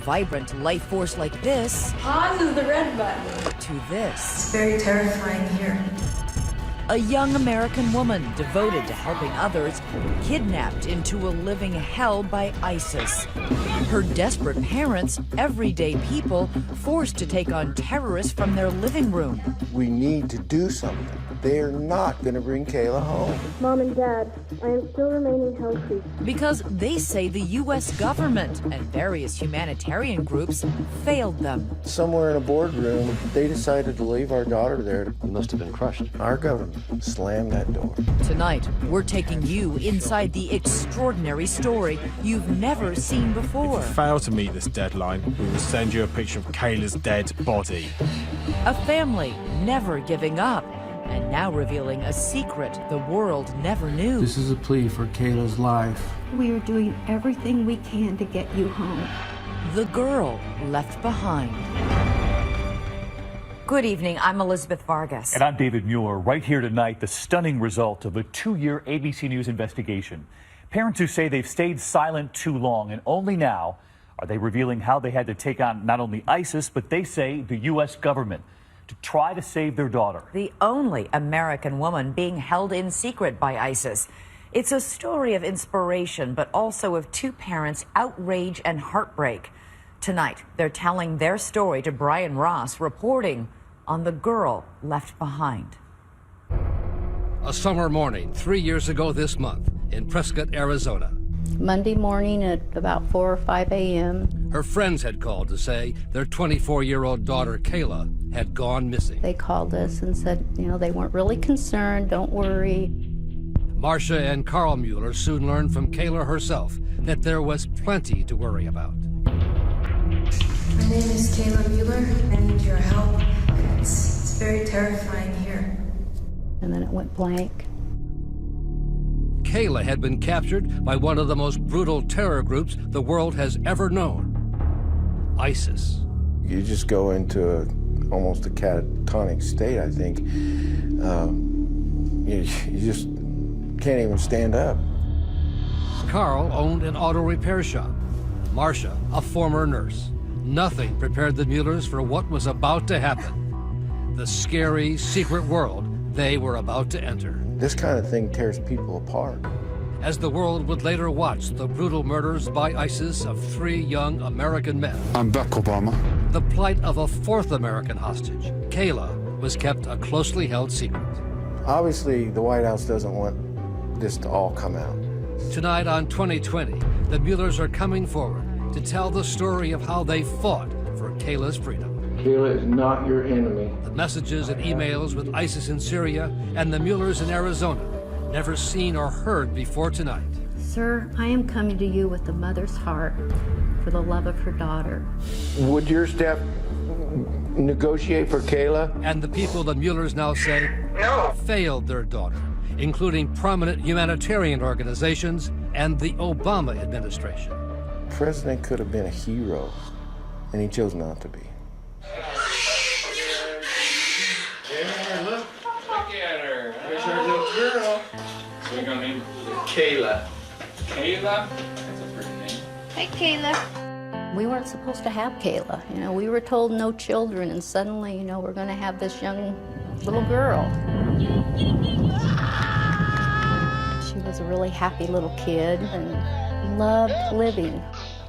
vibrant life force like this. Pause is the red button. To this. It's very terrifying here. A young American woman devoted to helping others, kidnapped into a living hell by ISIS. Her desperate parents, everyday people, forced to take on terrorists from their living room. We need to do something. They're not going to bring Kayla home. Mom and Dad, I am still remaining healthy. Because they say the U.S. government and various humanitarian groups failed them. Somewhere in a boardroom, they decided to leave our daughter there. You must have been crushed. Our government slammed that door. Tonight, we're taking you inside the extraordinary story you've never seen before. If you fail to meet this deadline, we will send you a picture of Kayla's dead body. A family never giving up, and now revealing a secret the world never knew. This is a plea for Kayla's life. We are doing everything we can to get you home. The girl left behind. Good evening, I'm Elizabeth Vargas. And I'm David Mueller. Right here tonight, the stunning result of a 2-year ABC News investigation. Parents who say they've stayed silent too long, and only now are they revealing how they had to take on not only ISIS, but they say the U.S. government, to try to save their daughter. The only American woman being held in secret by ISIS. It's a story of inspiration, but also of two parents' outrage and heartbreak. Tonight, they're telling their story to Brian Ross, reporting on the girl left behind. A summer morning 3 years ago this month in Prescott, Arizona. Monday morning at about 4 or 5 a.m. Her friends had called to say their 24-year-old daughter, Kayla, had gone missing. They called us and said, you know, they weren't really concerned, don't worry. Marcia and Carl Mueller soon learned from Kayla herself that there was plenty to worry about. My name is Kayla Mueller. I need your help. It's very terrifying here. And then it went blank. Kayla had been captured by one of the most brutal terror groups the world has ever known, ISIS. You just go into almost a catatonic state, I think. You just can't even stand up. Carl owned an auto repair shop. Marcia, a former nurse. Nothing prepared the Muellers for what was about to happen. The scary, secret world they were about to enter. This kind of thing tears people apart. As the world would later watch the brutal murders by ISIS of 3 young American men. I'm Barack Obama. The plight of a 4th American hostage, Kayla, was kept a closely held secret. Obviously, the White House doesn't want this to all come out. Tonight on 2020, the Muellers are coming forward to tell the story of how they fought for Kayla's freedom. Kayla is not your enemy. The messages and emails with ISIS in Syria and the Muellers in Arizona, never seen or heard before tonight. Sir, I am coming to you with a mother's heart for the love of her daughter. Would your staff negotiate for Kayla? And the people the Muellers now say failed their daughter, including prominent humanitarian organizations and the Obama administration. The president could have been a hero, and he chose not to be. Look at her. There's our little girl. So we're gonna name Kayla. Kayla? That's a pretty name. Hey, Kayla. We weren't supposed to have Kayla. You know, we were told no children, and suddenly, you know, we're going to have this young little girl. She was a really happy little kid and loved living,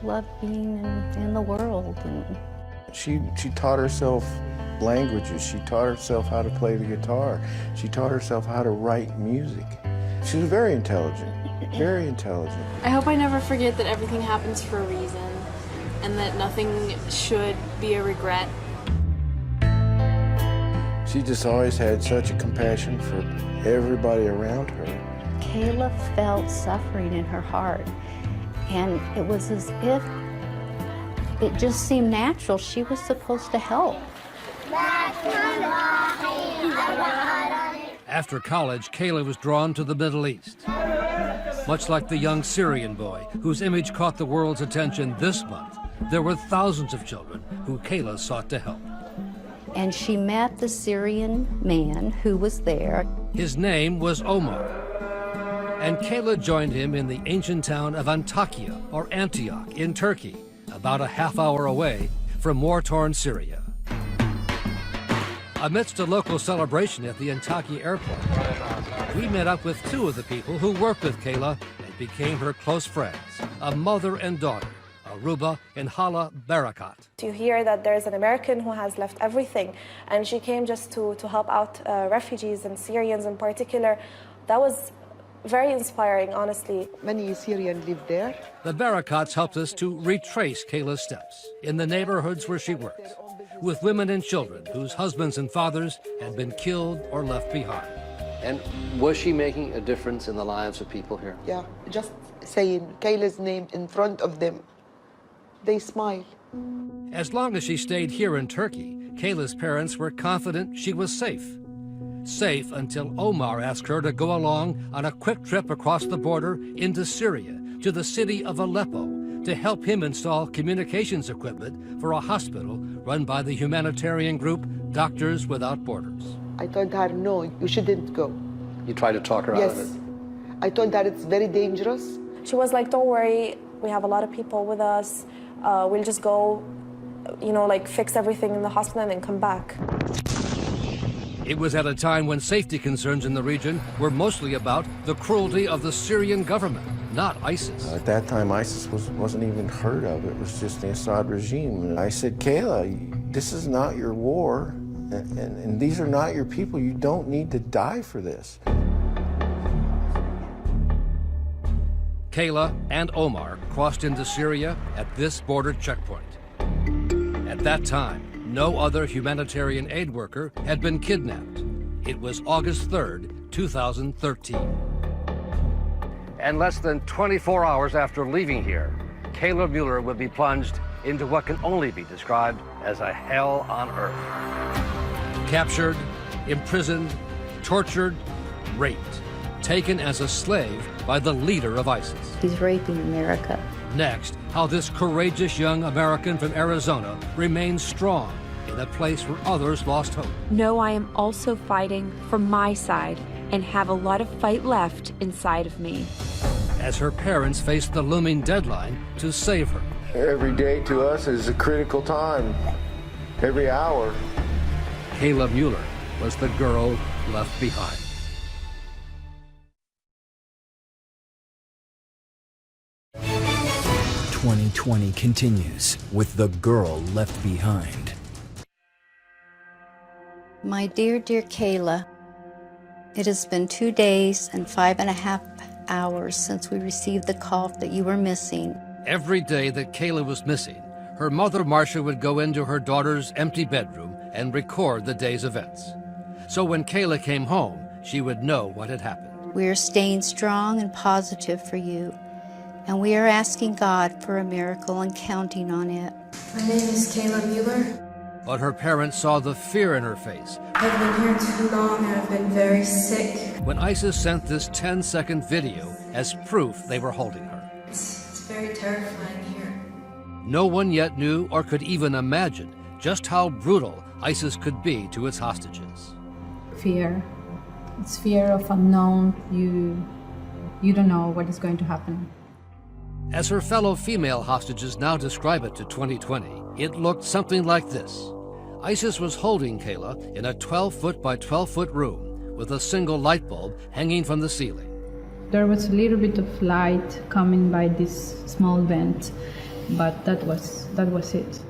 loved being in the world. And She taught herself languages. She taught herself how to play the guitar. She taught herself how to write music. She was very intelligent, very intelligent. I hope I never forget that everything happens for a reason and that nothing should be a regret. She just always had such a compassion for everybody around her. Kayla felt suffering in her heart, and it was as if it just seemed natural. She was supposed to help. After college, Kayla was drawn to the Middle East. Much like the young Syrian boy whose image caught the world's attention this month, there were thousands of children who Kayla sought to help. And she met the Syrian man who was there. His name was Omar. And Kayla joined him in the ancient town of Antakya, or Antioch, in Turkey, about a half-hour away from war-torn Syria. Amidst a local celebration at the Antaki airport, we met up with two of the people who worked with Kayla and became her close friends, a mother and daughter, Aruba and Hala Barakat. You hear that there's an American who has left everything, and she came just to help out refugees and Syrians in particular. That was very inspiring, honestly. Many Syrians live there. The Barakats helped us to retrace Kayla's steps in the neighborhoods where she worked, with women and children whose husbands and fathers had been killed or left behind. And was she making a difference in the lives of people here? Yeah, just saying Kayla's name in front of them, they smile. As long as she stayed here in Turkey, Kayla's parents were confident she was safe. Safe until Omar asked her to go along on a quick trip across the border into Syria to the city of Aleppo to help him install communications equipment for a hospital run by the humanitarian group Doctors Without Borders. I told her, no, you shouldn't go. You tried to talk her out of it? Yes. I told her it's very dangerous. She was like, don't worry, we have a lot of people with us. We'll just go, like fix everything in the hospital and then come back. It was at a time when safety concerns in the region were mostly about the cruelty of the Syrian government, not ISIS. At that time, ISIS wasn't even heard of. It was just the Assad regime. And I said, Kayla, this is not your war, and these are not your people. You don't need to die for this. Kayla and Omar crossed into Syria at this border checkpoint. At that time, no other humanitarian aid worker had been kidnapped. It was August 3rd, 2013. And less than 24 hours after leaving here, Kayla Mueller would be plunged into what can only be described as a hell on earth. Captured, imprisoned, tortured, raped, taken as a slave by the leader of ISIS. He's raping America. Next, how this courageous young American from Arizona remains strong in a place where others lost hope. No, I am also fighting for my side and have a lot of fight left inside of me. As her parents face the looming deadline to save her. Every day to us is a critical time. Every hour. Kayla Mueller was the girl left behind. "2020 continues with The Girl Left Behind." My dear, dear Kayla, it has been 2 days and 5.5 hours since we received the call that you were missing. Every day that Kayla was missing, her mother, Marcia, would go into her daughter's empty bedroom and record the day's events. So when Kayla came home, she would know what had happened. We are staying strong and positive for you, and we are asking God for a miracle and counting on it. My name is Kayla Mueller. But her parents saw the fear in her face I've been here too long and I've been very sick. when ISIS sent this 10-second video as proof they were holding her. It's very terrifying here. No one yet knew or could even imagine just how brutal ISIS could be to its hostages. Fear. It's fear of unknown. You don't know what is going to happen. As her fellow female hostages now describe it to 2020, it looked something like this. ISIS was holding Kayla in a 12-foot by 12-foot room with a single light bulb hanging from the ceiling. There was a little bit of light coming by this small vent, but that was it.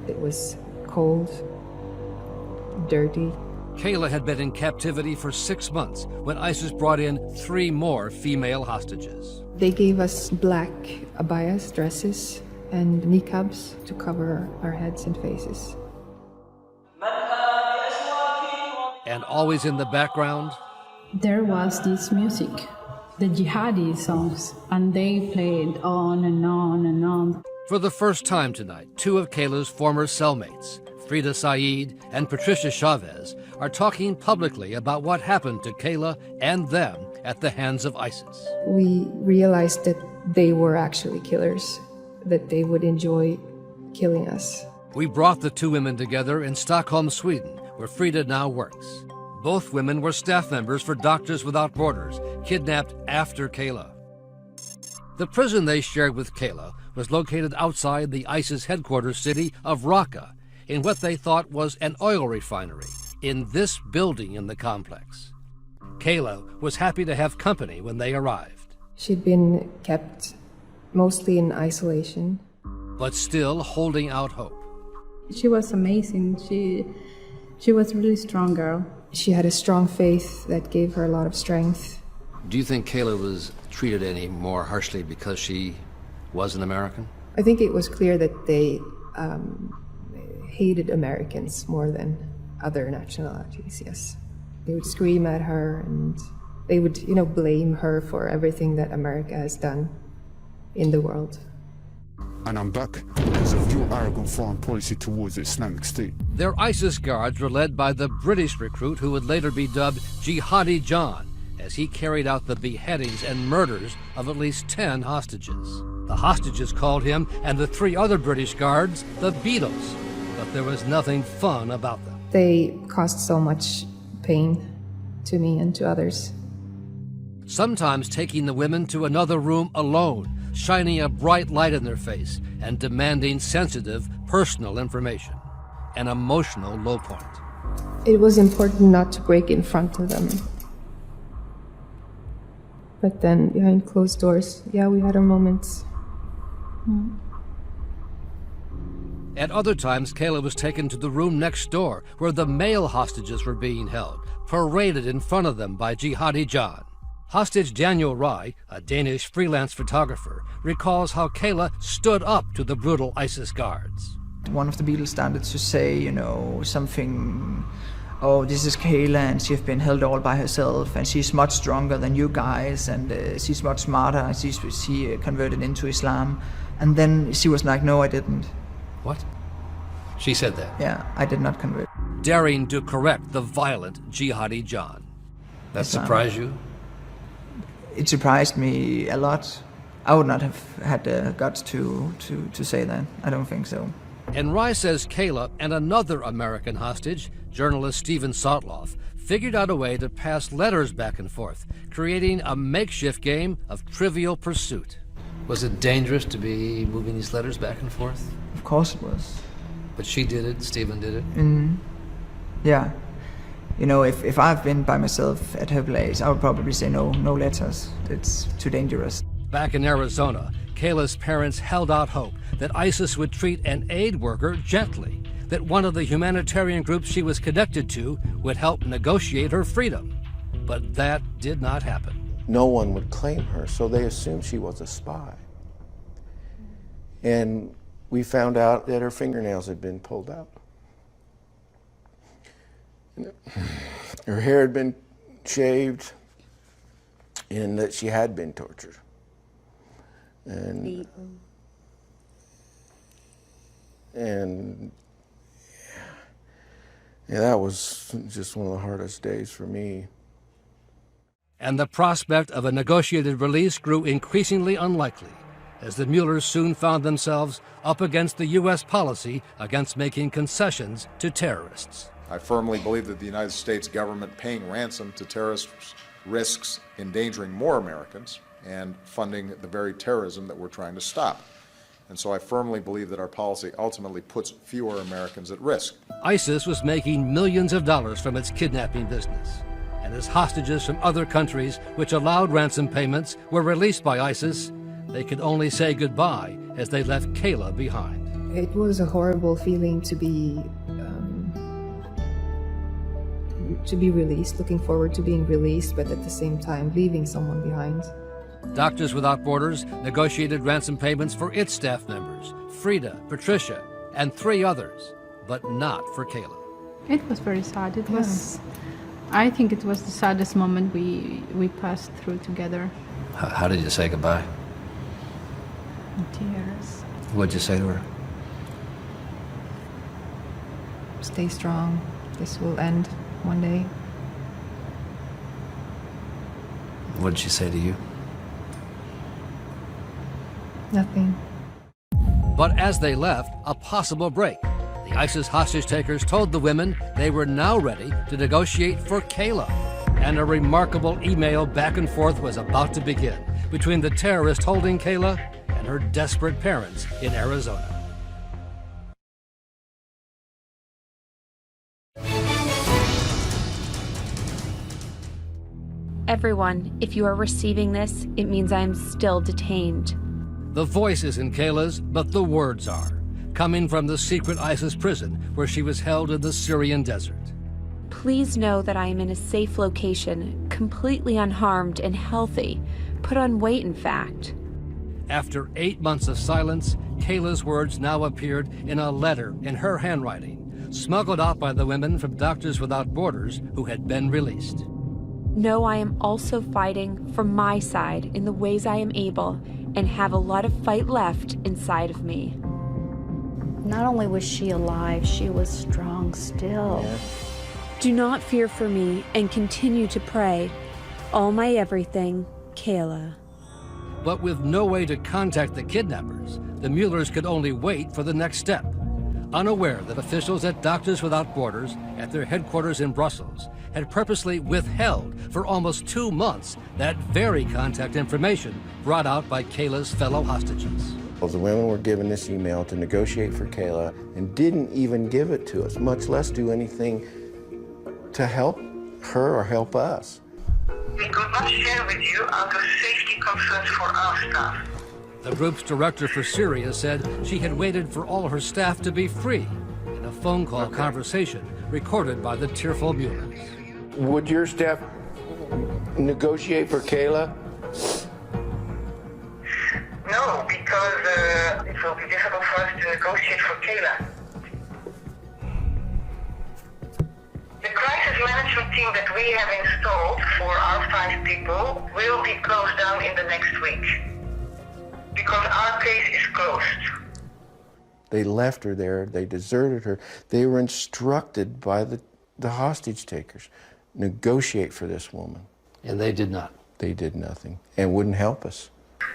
It was cold, dirty. Kayla had been in captivity for 6 months when ISIS brought in 3 more female hostages. They gave us black abayas, dresses, and niqabs to cover our heads and faces. And always in the background, There was this music, the jihadi songs, and they played on and on and on. for the first time tonight, 2 of Kayla's former cellmates, Frida Saeed and Patricia Chavez, are talking publicly about what happened to Kayla and them at the hands of ISIS. We realized that they were actually killers, that they would enjoy killing us. We brought the 2 women together in Stockholm, Sweden, where Frida now works. Both women were staff members for Doctors Without Borders, kidnapped after Kayla. The prison they shared with Kayla was located outside the ISIS headquarters city of Raqqa in what they thought was an oil refinery in this building in the complex. Kayla was happy to have company when they arrived. She'd been kept mostly in isolation, but still holding out hope. She was amazing. She was a really strong girl. She had a strong faith that gave her a lot of strength. Do you think Kayla was treated any more harshly because she was an American? I think it was clear that they hated Americans more than other nationalities, yes. They would scream at her and they would, blame her for everything that America has done in the world. And I'm back because of your arrogant foreign policy towards the Islamic State. Their ISIS guards were led by the British recruit who would later be dubbed Jihadi John, as he carried out the beheadings and murders of at least 10 hostages. The hostages called him and the 3 other British guards the Beatles, but there was nothing fun about them. They caused so much pain to me and to others. Sometimes taking the women to another room alone, shining a bright light in their face and demanding sensitive, personal information. An emotional low point. It was important not to break in front of them. But then, behind closed doors, we had our moments. At other times, Kayla was taken to the room next door where the male hostages were being held, paraded in front of them by Jihadi John. Hostage Daniel Rai, a Danish freelance photographer, recalls how Kayla stood up to the brutal ISIS guards. One of the Beatles started to say, something, oh, this is Kayla and she's been held all by herself and she's much stronger than you guys and she's much smarter and she converted into Islam. And then she was like, no, I didn't. What? She said that? Yeah, I did not convert. Daring to correct the violent Jihadi John. That surprised you? It surprised me a lot. I would not have had the guts to say that. I don't think so. And Rai says Kayla and another American hostage, journalist Stephen Sotloff, figured out a way to pass letters back and forth, creating a makeshift game of Trivial Pursuit. Was it dangerous to be moving these letters back and forth? Of course it was. But she did it, Stephen did it? Yeah. If I've been by myself at her place, I would probably say no letters. It's too dangerous. Back in Arizona, Kayla's parents held out hope that ISIS would treat an aid worker gently, that one of the humanitarian groups she was connected to would help negotiate her freedom. But that did not happen. No one would claim her, so they assumed she was a spy. And we found out that her fingernails had been pulled out. Her hair had been shaved, and that she had been tortured. And that was just one of the hardest days for me. And the prospect of a negotiated release grew increasingly unlikely, as the Muellers soon found themselves up against the U.S. policy against making concessions to terrorists. I firmly believe that the United States government paying ransom to terrorists risks endangering more Americans and funding the very terrorism that we're trying to stop. And so I firmly believe that our policy ultimately puts fewer Americans at risk. ISIS was making millions of dollars from its kidnapping business. And as hostages from other countries which allowed ransom payments were released by ISIS, they could only say goodbye as they left Kayla behind. It was a horrible feeling to be released, looking forward to being released, but at the same time leaving someone behind. Doctors Without Borders negotiated ransom payments for its staff members, Frida, Patricia, and 3 others, but not for Kayla. It was very sad. It was, I think it was the saddest moment we passed through together. How did you say goodbye? In tears. What'd you say to her? Stay strong. This will end one day. What did she say to you? Nothing. But as they left, a possible break. The ISIS hostage takers told the women they were now ready to negotiate for Kayla. And a remarkable email back and forth was about to begin between the terrorist holding Kayla and her desperate parents in Arizona. Everyone, if you are receiving this, it means I am still detained. The voice isn't Kayla's, but the words are, coming from the secret ISIS prison where she was held in the Syrian desert. Please know that I am in a safe location, completely unharmed and healthy. Put on weight, in fact. After 8 months of silence, Kayla's words now appeared in a letter in her handwriting, smuggled out by the women from Doctors Without Borders who had been released. Know I am also fighting for my side in the ways I am able and have a lot of fight left inside of me. Not only was she alive, she was strong still. Do not fear for me and continue to pray. All my everything, Kayla. But with no way to contact the kidnappers, the Muellers could only wait for the next step. Unaware that officials at Doctors Without Borders, at their headquarters in Brussels, had purposely withheld for almost 2 months that very contact information brought out by Kayla's fellow hostages. The women were given this email to negotiate for Kayla and didn't even give it to us, much less do anything to help her or help us. We could not share with you out of safety concerns for our staff. The group's director for Syria said she had waited for all her staff to be free in a phone call conversation recorded by the tearful Muellers. Would your staff negotiate for Kayla? No, because it will be difficult for us to negotiate for Kayla. The crisis management team that we have installed for our 5 people will be closed down in the next week. Because our case is closed. They left her there, they deserted her. They were instructed by the hostage takers, negotiate for this woman. And they did not. They did nothing and wouldn't help us.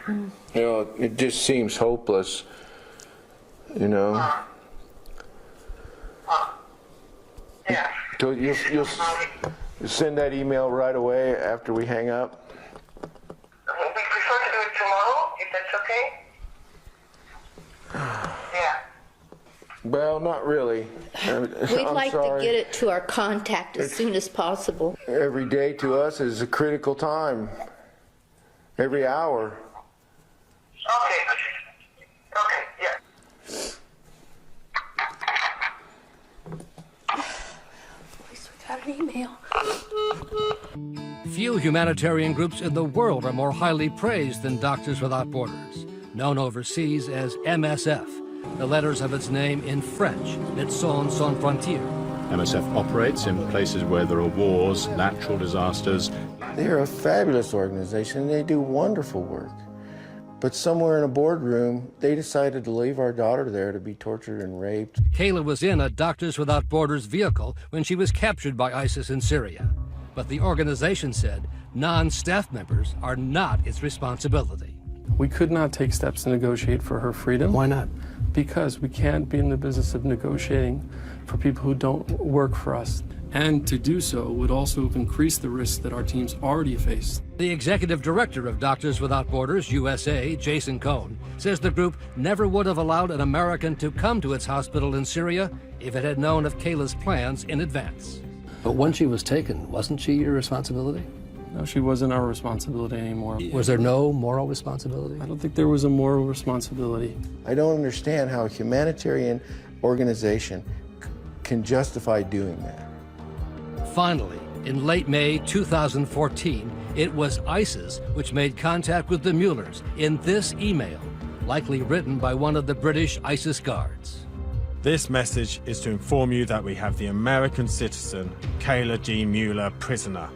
You know, it just seems hopeless, you know. Yeah. So you'll send that email right away after we hang up? We prefer to do it tomorrow, if that's okay. Yeah. Well, not really. We'd like to get it to our contact as soon as possible. Every day to us is a critical time. Every hour. Okay. Okay, yeah. At least we got an email. Few humanitarian groups in the world are more highly praised than Doctors Without Borders, known overseas as MSF, the letters of its name in French, Médecins Sans Frontières. MSF operates in places where there are wars, natural disasters. They're a fabulous organization and they do wonderful work. But somewhere in a boardroom, they decided to leave our daughter there to be tortured and raped. Kayla was in a Doctors Without Borders vehicle when she was captured by ISIS in Syria. But the organization said non-staff members are not its responsibility. We could not take steps to negotiate for her freedom. Why not? Because we can't be in the business of negotiating for people who don't work for us. And to do so would also have increased the risks that our teams already faced. The executive director of Doctors Without Borders USA, Jason Cohn, says the group never would have allowed an American to come to its hospital in Syria if it had known of Kayla's plans in advance. But when she was taken, wasn't she your responsibility? No, she wasn't our responsibility anymore. Was there no moral responsibility? I don't think there was a moral responsibility. I don't understand how a humanitarian organization can justify doing that. Finally, in late May 2014, it was ISIS which made contact with the Muellers in this email, likely written by one of the British ISIS guards. This message is to inform you that we have the American citizen, Kayla G. Mueller, prisoner.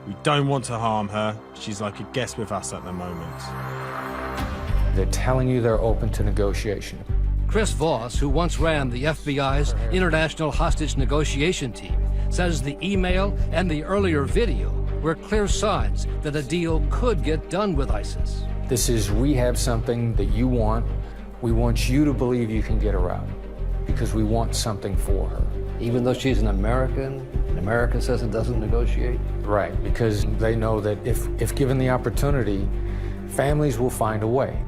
We don't want to harm her. She's like a guest with us at the moment. They're telling you they're open to negotiation. Chris Voss, who once ran the FBI's International Hostage Negotiation Team, says the email and the earlier video were clear signs that a deal could get done with ISIS. This is, we have something that you want. We want you to believe you can get her out because we want something for her. Even though she's an American, and America says it doesn't negotiate? Right, because they know that if given the opportunity, families will find a way.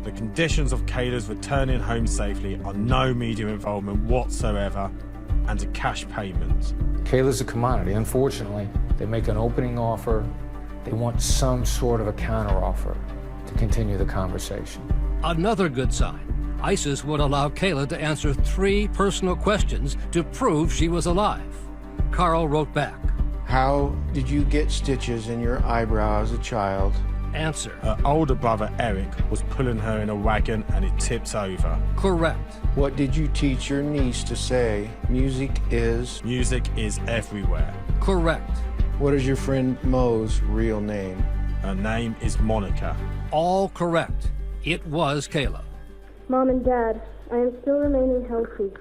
The conditions of Kayla's returning home safely are no media involvement whatsoever and a cash payment. Kayla's a commodity. Unfortunately, they make an opening offer. They want some sort of a counteroffer to continue the conversation. Another good sign. ISIS would allow Kayla to answer 3 personal questions to prove she was alive. Carl wrote back. How did you get stitches in your eyebrow as a child? Answer. Her older brother Eric was pulling her in a wagon and it tipped over. Correct. What did you teach your niece to say? Music is everywhere. Correct. What is your friend Mo's real name? Her name is Monica. All correct. It was Kayla. Mom and Dad, I am still remaining healthy.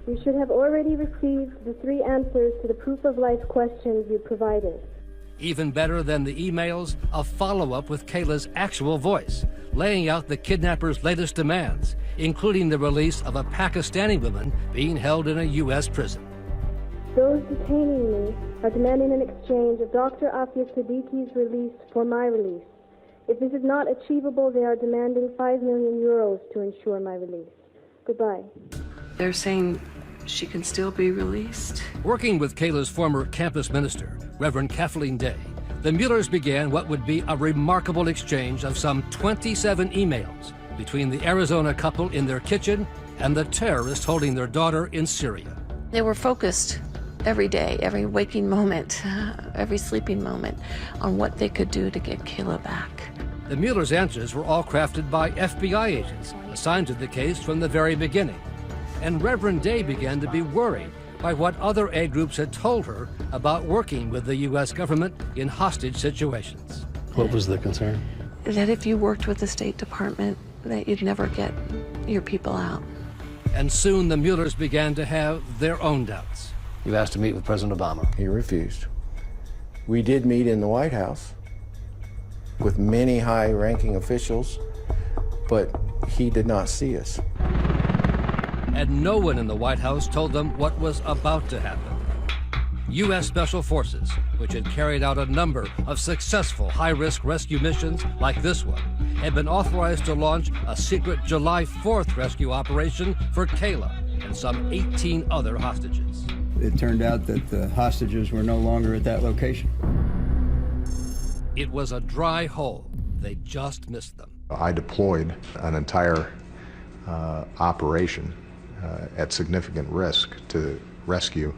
You should have already received the 3 answers to the proof of life questions you provided. Even better than the emails, a follow-up with Kayla's actual voice, laying out the kidnappers' latest demands, including the release of a Pakistani woman being held in a U.S. prison. Those detaining me are demanding an exchange of Dr. Afia Siddiqui's release for my release. If this is not achievable, they are demanding 5 million euros to ensure my release. Goodbye. They're saying she can still be released? Working with Kayla's former campus minister, Reverend Kathleen Day, the Muellers began what would be a remarkable exchange of some 27 emails between the Arizona couple in their kitchen and the terrorists holding their daughter in Syria. They were focused every day, every waking moment, every sleeping moment, on what they could do to get Kayla back. The Muellers' answers were all crafted by FBI agents assigned to the case from the very beginning. And Reverend Day began to be worried by what other aid groups had told her about working with the U.S. government in hostage situations. What was the concern? That if you worked with the State Department, that you'd never get your people out. And soon the Muellers began to have their own doubts. You asked to meet with President Obama. He refused. We did meet in the White House with many high-ranking officials, but he did not see us. And no one in the White House told them what was about to happen. U.S. Special Forces, which had carried out a number of successful high-risk rescue missions like this one, had been authorized to launch a secret July 4th rescue operation for Kayla and some 18 other hostages. It turned out that the hostages were no longer at that location. It was a dry hole. They just missed them. I deployed an entire operation at significant risk to rescue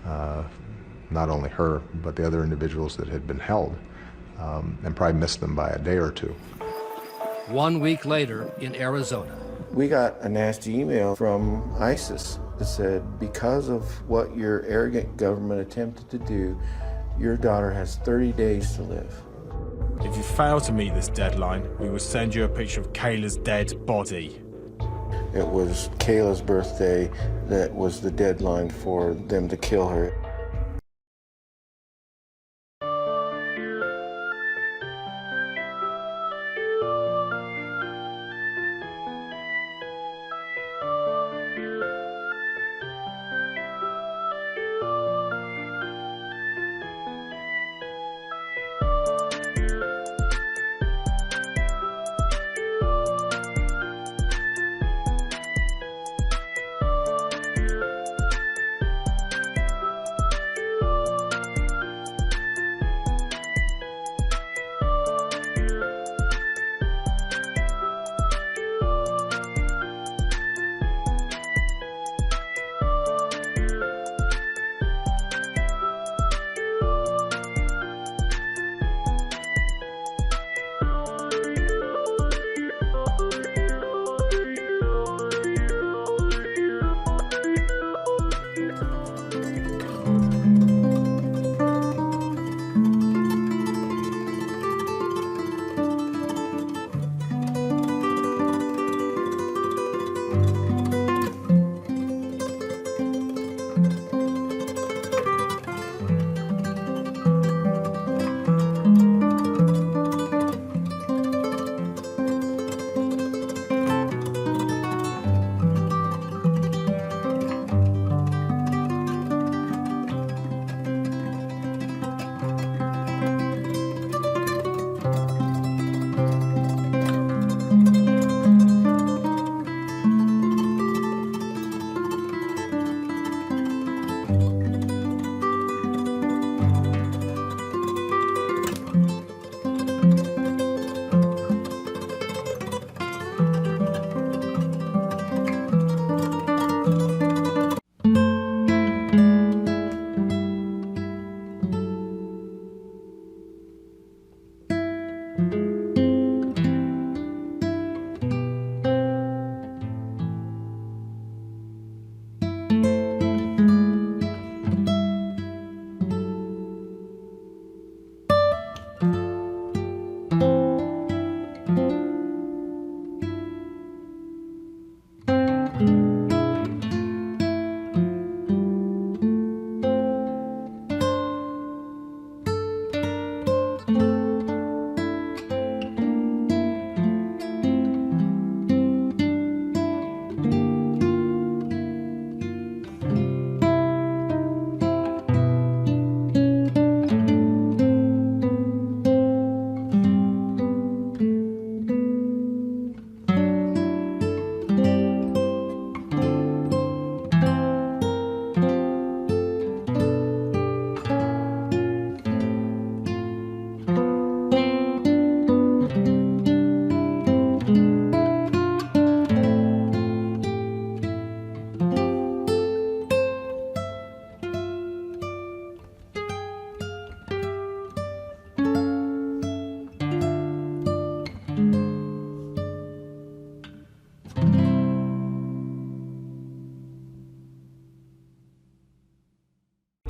not only her, but the other individuals that had been held, and probably missed them by a day or two. 1 week later in Arizona. We got a nasty email from ISIS that said, because of what your arrogant government attempted to do, your daughter has 30 days to live. If you fail to meet this deadline, we will send you a picture of Kayla's dead body. It was Kayla's birthday that was the deadline for them to kill her.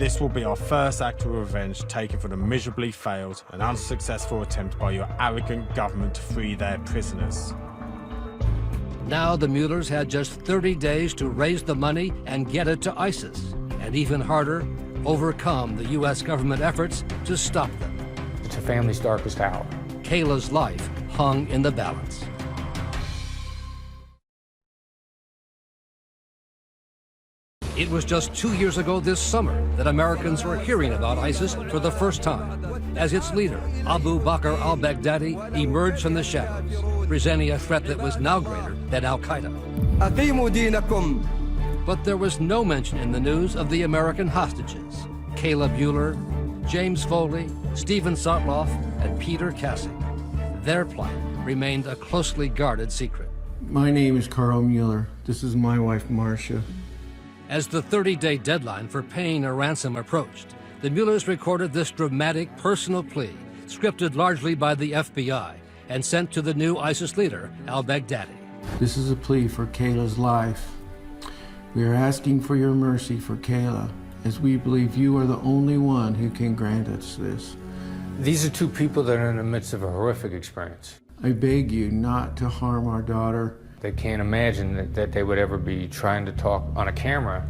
This will be our first act of revenge taken for the miserably failed and unsuccessful attempt by your arrogant government to free their prisoners. Now the Muellers had just 30 days to raise the money and get it to ISIS, and even harder, overcome the U.S. government efforts to stop them. It's a family's darkest hour. Kayla's life hung in the balance. It was just 2 years ago this summer that Americans were hearing about ISIS for the first time, as its leader, Abu Bakr al-Baghdadi, emerged from the shadows, presenting a threat that was now greater than al-Qaeda. But there was no mention in the news of the American hostages, Kayla Mueller, James Foley, Stephen Sotloff, and Peter Kasich. Their plight remained a closely guarded secret. My name is Carl Mueller. This is my wife, Marcia. As the 30-day deadline for paying a ransom approached, the Muellers recorded this dramatic personal plea, scripted largely by the FBI, and sent to the new ISIS leader, al-Baghdadi. This is a plea for Kayla's life. We are asking for your mercy for Kayla, as we believe you are the only one who can grant us this. These are two people that are in the midst of a horrific experience. I beg you not to harm our daughter. They can't imagine that they would ever be trying to talk on a camera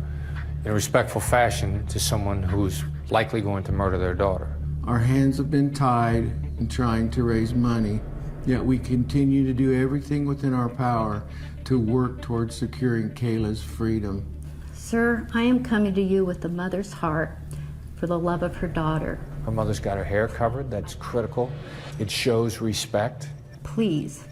in a respectful fashion to someone who's likely going to murder their daughter. Our hands have been tied in trying to raise money, yet we continue to do everything within our power to work towards securing Kayla's freedom. Sir, I am coming to you with a mother's heart for the love of her daughter. Her mother's got her hair covered. That's critical. It shows respect. Please,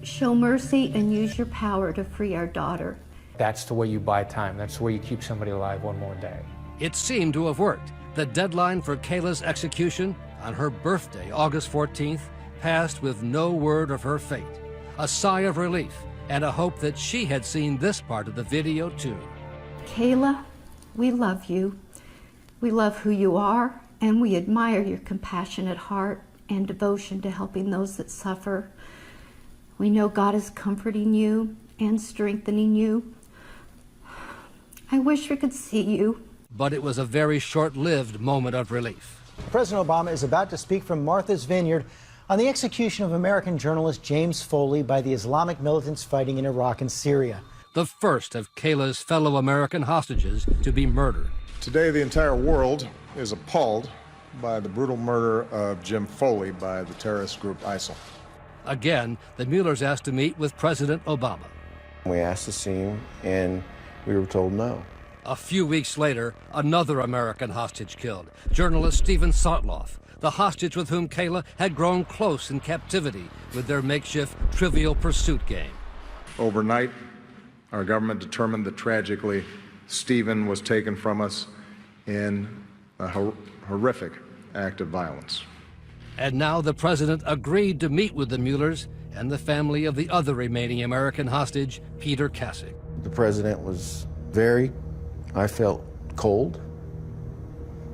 show mercy and use your power to free our daughter. That's the way you buy time. That's the way you keep somebody alive one more day. It seemed to have worked. The deadline for Kayla's execution on her birthday, August 14th, passed with no word of her fate. A sigh of relief and a hope that she had seen this part of the video too. Kayla, we love you. We love who you are, and we admire your compassionate heart and devotion to helping those that suffer. We know God is comforting you and strengthening you. I wish we could see you. But it was a very short-lived moment of relief. President Obama is about to speak from Martha's Vineyard on the execution of American journalist James Foley by the Islamic militants fighting in Iraq and Syria. The first of Kayla's fellow American hostages to be murdered. Today, the entire world is appalled by the brutal murder of Jim Foley by the terrorist group ISIL. Again, the Muellers asked to meet with President Obama. We asked to see him, and we were told no. A few weeks later, another American hostage killed, journalist Stephen Sotloff, the hostage with whom Kayla had grown close in captivity with their makeshift Trivial Pursuit game. Overnight, our government determined that tragically, Stephen was taken from us in a horrific act of violence. And now the president agreed to meet with the Muellers and the family of the other remaining American hostage, Peter Kasich. The president was I felt cold.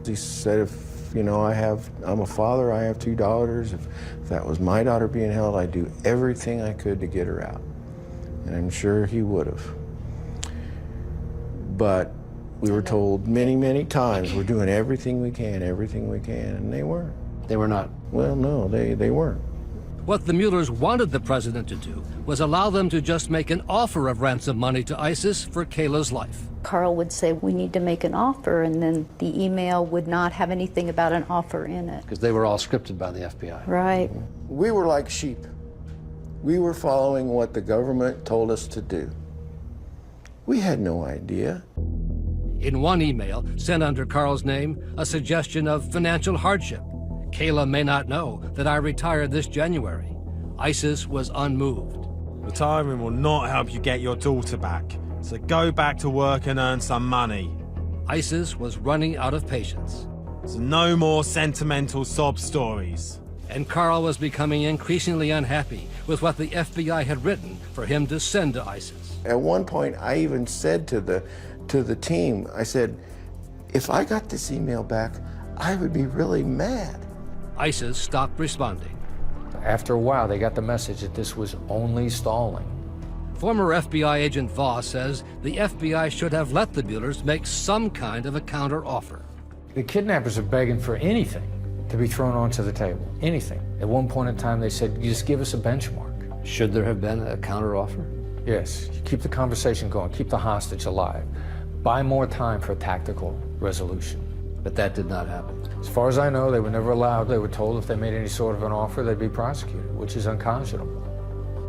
He said, I'm a father, I have 2 daughters. If that was my daughter being held, I'd do everything I could to get her out. And I'm sure he would have. But we were told many, many times, we're doing everything we can, and they weren't. They were not? Well, no, they weren't. What the Muellers wanted the president to do was allow them to just make an offer of ransom money to ISIS for Kayla's life. Carl would say, we need to make an offer, and then the email would not have anything about an offer in it. Because they were all scripted by the FBI. Right. We were like sheep. We were following what the government told us to do. We had no idea. In one email, sent under Carl's name, a suggestion of financial hardship. Kayla may not know that I retired this January. ISIS was unmoved. Retiring will not help you get your daughter back, so go back to work and earn some money. ISIS was running out of patience. So no more sentimental sob stories. And Carl was becoming increasingly unhappy with what the FBI had written for him to send to ISIS. At one point, I even said to the team, I said, if I got this email back, I would be really mad. ISIS stopped responding. After a while, they got the message that this was only stalling. Former FBI agent Voss says the FBI should have let the Muellers make some kind of a counter-offer. The kidnappers are begging for anything to be thrown onto the table, anything. At one point in time, they said, just give us a benchmark. Should there have been a counteroffer? Yes, keep the conversation going, keep the hostage alive. Buy more time for tactical resolution. But that did not happen. As far as I know, they were never allowed. They were told if they made any sort of an offer, they'd be prosecuted, which is unconscionable.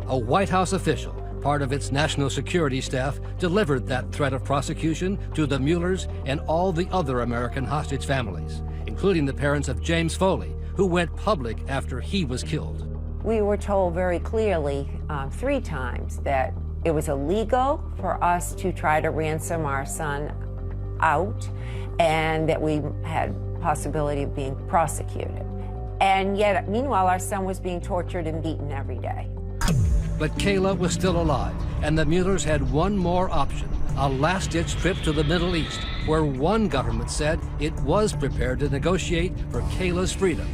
A White House official, part of its national security staff, delivered that threat of prosecution to the Muellers and all the other American hostage families, including the parents of James Foley, who went public after he was killed. We were told very clearly 3 times that it was illegal for us to try to ransom our son out, and that we had possibility of being prosecuted. And yet, meanwhile, our son was being tortured and beaten every day. But Kayla was still alive, and the Muellers had one more option, a last-ditch trip to the Middle East, where one government said it was prepared to negotiate for Kayla's freedom,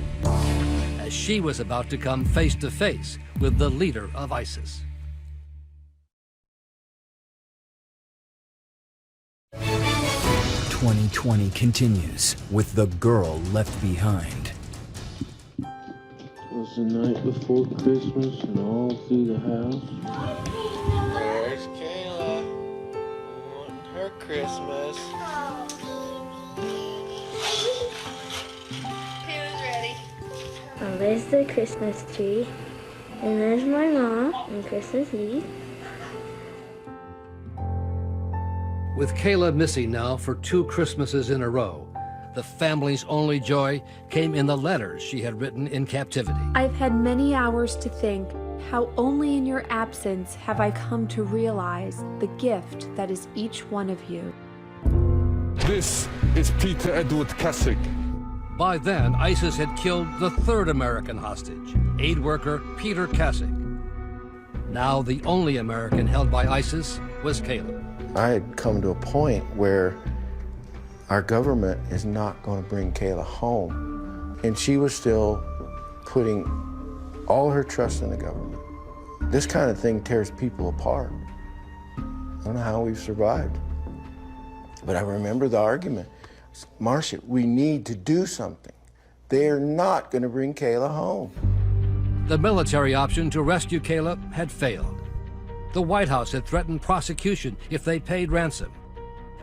as she was about to come face-to-face with the leader of ISIS. "2020 continues with The Girl Left Behind. It was the night before Christmas and all through the house. Where's Kayla? I want her Christmas. Kayla's ready. Well, there's the Christmas tree, and there's my mom on Christmas Eve. With Kayla missing now for 2 Christmases in a row, the family's only joy came in the letters she had written in captivity. I've had many hours to think how only in your absence have I come to realize the gift that is each one of you. This is Peter Edward Kasich. By then, ISIS had killed the 3rd American hostage, aid worker Peter Kasich. Now the only American held by ISIS was Kayla. I had come to a point where our government is not going to bring Kayla home. And she was still putting all her trust in the government. This kind of thing tears people apart. I don't know how we've survived. But I remember the argument. Marcia, we need to do something. They are not going to bring Kayla home. The military option to rescue Kayla had failed. The White House had threatened prosecution if they paid ransom,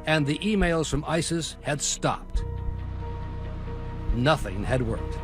and the emails from ISIS had stopped. Nothing had worked.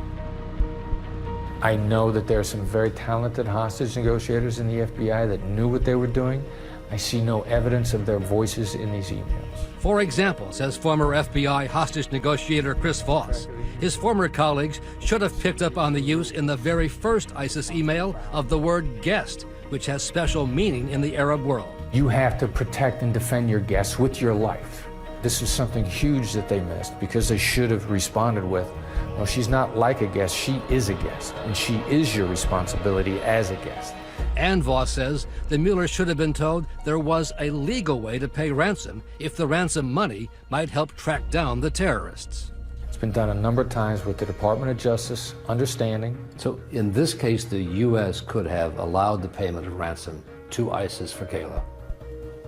I know that there are some very talented hostage negotiators in the FBI that knew what they were doing. I see no evidence of their voices in these emails. For example, says former FBI hostage negotiator Chris Voss, his former colleagues should have picked up on the use in the very first ISIS email of the word guest, which has special meaning in the Arab world. You have to protect and defend your guests with your life. This is something huge that they missed because they should have responded with, well, she's not like a guest, she is a guest, and she is your responsibility as a guest. And Voss says the Muellers should have been told there was a legal way to pay ransom if the ransom money might help track down the terrorists. It's been done a number of times with the Department of Justice understanding. So in this case, the U.S. could have allowed the payment of ransom to ISIS for Kayla,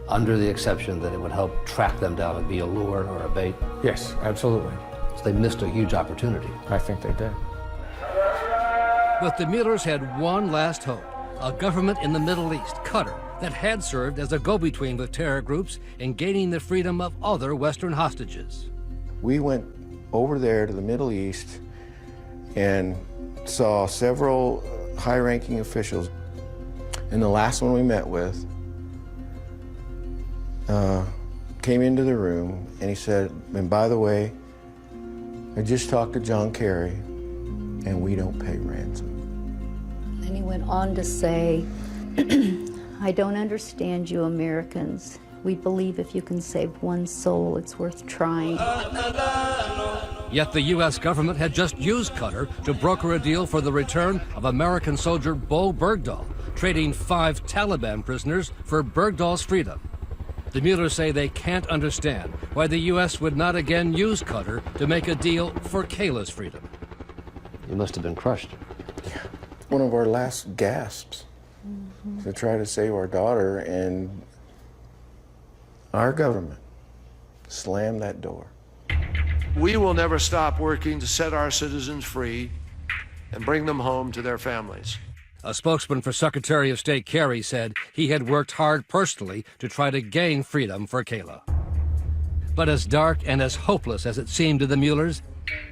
under the exception that it would help track them down and be a lure or a bait? Yes, absolutely. So they missed a huge opportunity. I think they did. But the Muellers had one last hope, a government in the Middle East, Qatar, that had served as a go-between with terror groups in gaining the freedom of other Western hostages. We went over there to the Middle East and saw several high-ranking officials. And the last one we met with came into the room and he said, and by the way, I just talked to John Kerry and we don't pay ransom. And then he went on to say, I don't understand you Americans. We believe if you can save one soul, it's worth trying. Yet the U.S. government had just used Qatar to broker a deal for the return of American soldier Bo Bergdahl, trading 5 Taliban prisoners for Bergdahl's freedom. The Muellers say they can't understand why the U.S. would not again use Qatar to make a deal for Kayla's freedom. You must have been crushed. Yeah, one of our last gasps. to try to save our daughter, and our government slammed that door. We will never stop working to set our citizens free and bring them home to their families. A spokesman for Secretary of State Kerry said he had worked hard personally to try to gain freedom for Kayla. But as dark and as hopeless as it seemed to the Muellers,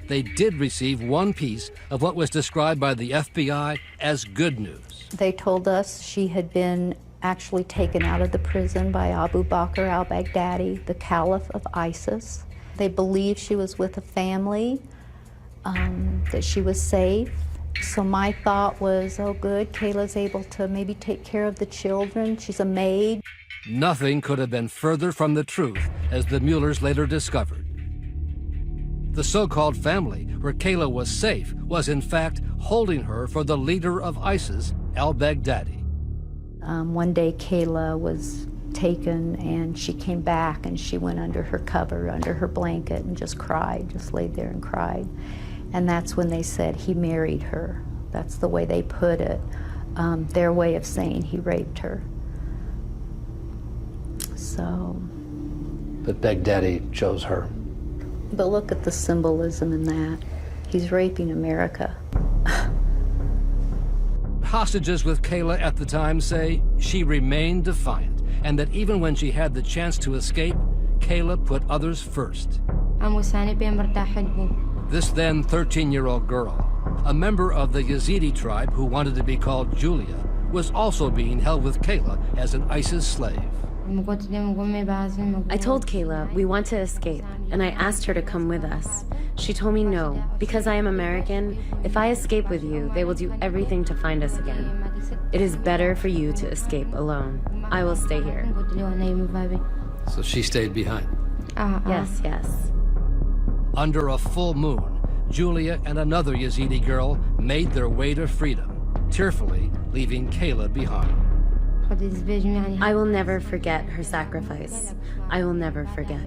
they did receive one piece of what was described by the FBI as good news. They told us she had been actually taken out of the prison by Abu Bakr al-Baghdadi, the caliph of ISIS. They believed she was with a family, that she was safe. So my thought was, oh good, Kayla's able to maybe take care of the children. She's a maid. Nothing could have been further from the truth, as the Muellers later discovered. The so-called family where Kayla was safe was in fact holding her for the leader of ISIS, al-Baghdadi. One day Kayla was taken and she came back and she went under her cover, under her blanket, and just cried, just laid there and cried. And that's when they said he married her. That's the way they put it. Their way of saying he raped her. So. But Baghdadi chose her. But look at the symbolism in that. He's raping America. Hostages with Kayla at the time say she remained defiant, and that even when she had the chance to escape, Kayla put others first. This then 13-year-old girl, a member of the Yazidi tribe who wanted to be called Julia, was also being held with Kayla as an ISIS slave. I told Kayla we want to escape, and I asked her to come with us. She told me no, because I am American. If I escape with you, they will do everything to find us again. It is better for you to escape alone. I will stay here. So she stayed behind. Yes, yes. Under a full moon, Julia and another Yazidi girl made their way to freedom, tearfully leaving Kayla behind. I will never forget her sacrifice. I will never forget.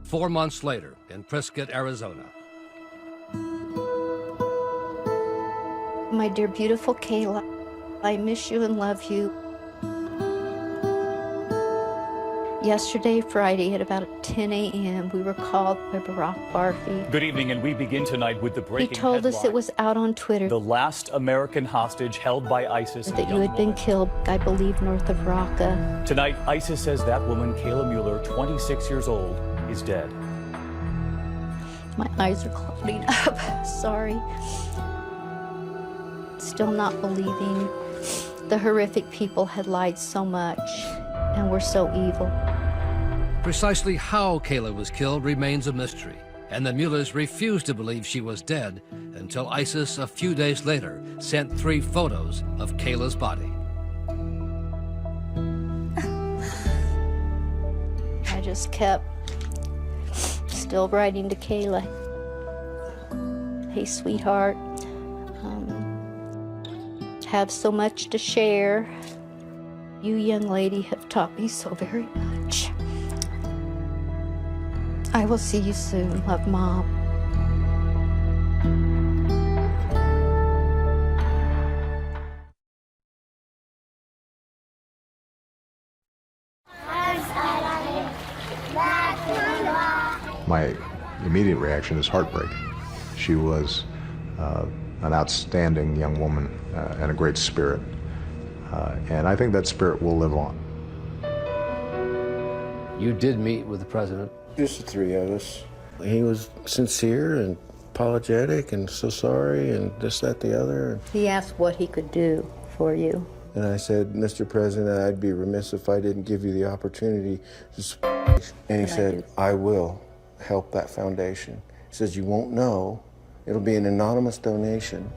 4 months later, in Prescott, Arizona. My dear beautiful Kayla, I miss you and love you. Yesterday, Friday, at about 10 a.m., we were called by Barack Barfi. Good evening, and we begin tonight with the breaking He told us it was out on Twitter. The last American hostage held by ISIS. That you had been killed, I believe, north of Raqqa. Tonight, ISIS says that woman, Kayla Mueller, 26 years old, is dead. My eyes are clouding up. Sorry. Still not believing the horrific people had lied so much and were so evil. Precisely how Kayla was killed remains a mystery, and the Muellers refused to believe she was dead until ISIS a few days later sent 3 photos of Kayla's body. I just kept still writing to Kayla. Hey, sweetheart, have so much to share. You, young lady, have taught me so very much. I will see you soon. Love, Mom. My immediate reaction is heartbreak. She was an outstanding young woman and a great spirit. And I think that spirit will live on. You did meet with the president? Just the 3 of us. He was sincere and apologetic and so sorry and this, that, the other. He asked what he could do for you. And I said, Mr. President, I'd be remiss if I didn't give you the opportunity to And he said, I will help that foundation. He says, you won't know. It'll be an anonymous donation.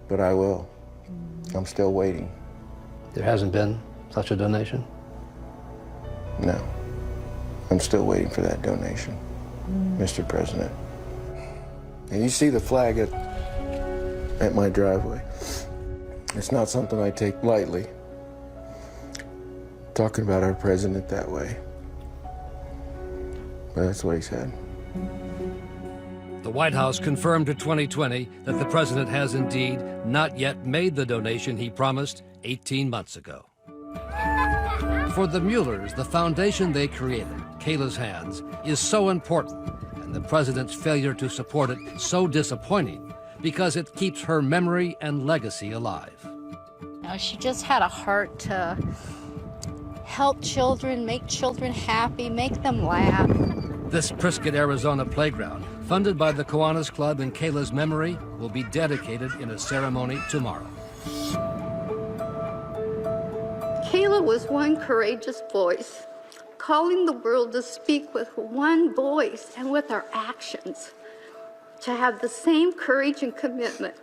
But I will. I'm still waiting. There hasn't been such a donation? No. I'm still waiting for that donation, Mr. President. And you see the flag at my driveway. It's not something I take lightly, talking about our president that way. But that's what he said. The White House confirmed to 2020 that the president has indeed not yet made the donation he promised 18 months ago. For the Muellers, the foundation they created, Kayla's Hands, is so important, and the president's failure to support it so disappointing because it keeps her memory and legacy alive. She just had a heart to help children, make children happy, make them laugh. This Prescott, Arizona playground, funded by the Kiwanis Club in Kayla's memory, will be dedicated in a ceremony tomorrow. Kayla was one courageous voice, calling the world to speak with one voice and with our actions, to have the same courage and commitment,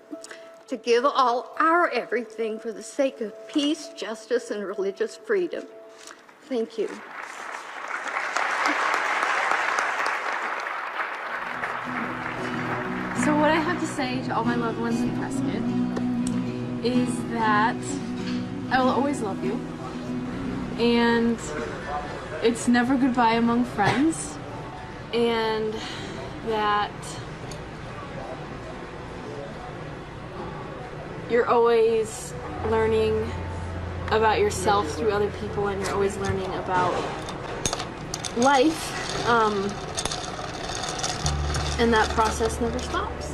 to give all our everything for the sake of peace, justice, and religious freedom. Thank you. So what I have to say to all my loved ones in Prescott is that I will always love you, and it's never goodbye among friends, and that you're always learning about yourself through other people, and you're always learning about life, and that process never stops.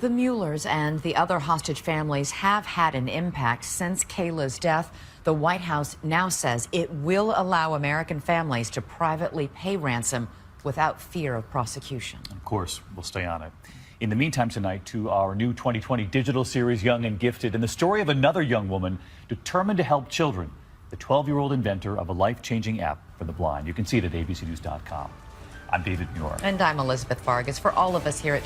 The Muellers and the other hostage families have had an impact since Kayla's death. The White House now says it will allow American families to privately pay ransom without fear of prosecution. Of course, we'll stay on it. In the meantime tonight, to our new 2020 digital series, Young and Gifted, and the story of another young woman determined to help children, the 12-year-old inventor of a life-changing app for the blind. You can see it at abcnews.com. I'm David Muir. And I'm Elizabeth Vargas. For all of us here at